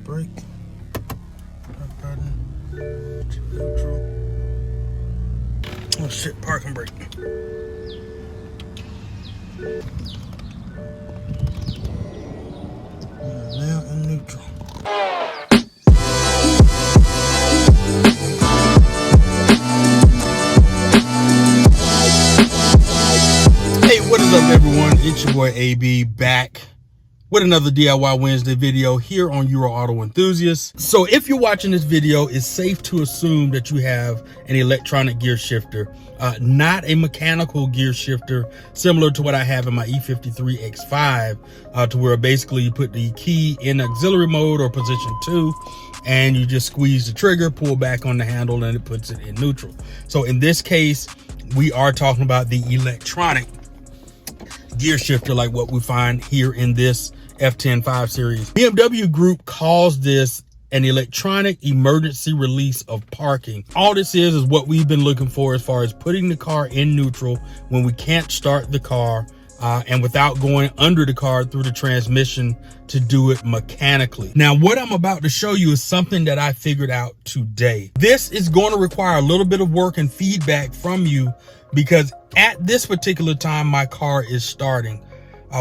brake. Park button. To neutral. Oh shit, parking brake. Now in neutral. Hey, what is up everyone? It's your boy AB back with another DIY Wednesday video here on EuroAutoEnthusiast. So if you're watching this video, it's safe to assume that you have an electronic gear shifter, not a mechanical gear shifter, similar to what I have in my E53 X5, to where basically you put the key in auxiliary mode or position 2, and you just squeeze the trigger, pull back on the handle, and it puts it in neutral. So in this case, we are talking about the electronic gear shifter, like what we find here in this F10 5 Series. BMW Group calls this an electronic emergency release of parking. All this is what we've been looking for as far as putting the car in neutral when we can't start the car, and without going under the car through the transmission to do it mechanically. Now, what I'm about to show you is something that I figured out today. This is going to require a little bit of work and feedback from you, because at this particular time, my car is starting.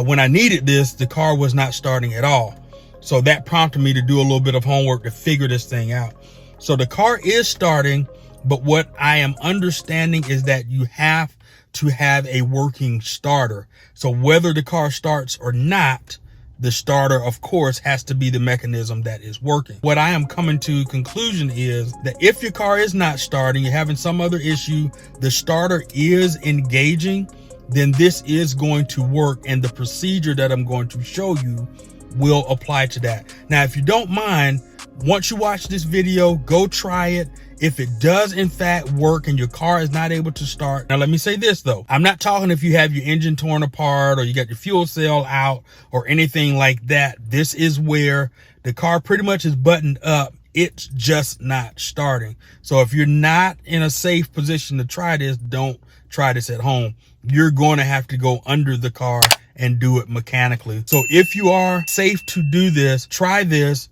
When I needed this, the car was not starting at all. So that prompted me to do a little bit of homework to figure this thing out. So the car is starting, but what I am understanding is that you have to have a working starter. So whether the car starts or not, the starter, of course, has to be the mechanism that is working. What I am coming to conclusion is that if your car is not starting, you're having some other issue, the starter is engaging, then this is going to work, and the procedure that I'm going to show you will apply to that. Now, if you don't mind, once you watch this video, go try it. If it does in fact work and your car is not able to start. Now, let me say this though. I'm not talking if you have your engine torn apart or you got your fuel cell out or anything like that. This is where the car pretty much is buttoned up. It's just not starting. So if you're not in a safe position to try this, don't try this at home. You're going to have to go under the car and do it mechanically. So if you are safe to do this, try this.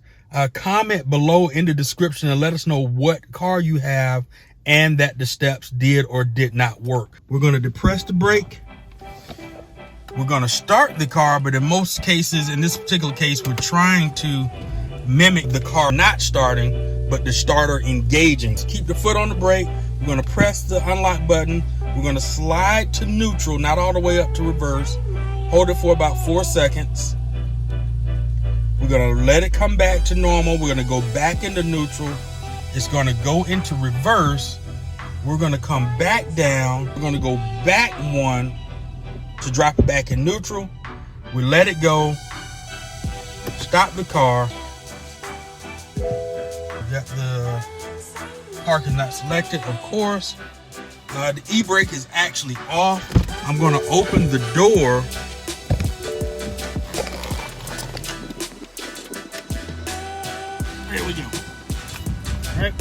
Comment below in the description and let us know what car you have and that the steps did or did not work. We're going to depress the brake. We're going to start the car, but in most cases, in this particular case, we're trying to mimic the car not starting, but the starter engaging. So keep the foot on the brake. We're going to press the unlock button. We're going to slide to neutral, not all the way up to reverse. Hold it for about 4 seconds. We're going to let it come back to normal. We're going to go back into neutral. It's going to go into reverse. We're going to come back down. We're going to go back one to drop it back in neutral. We let it go. Stop the car. We got the parking not selected, of course. The e-brake is actually off. I'm going to open the door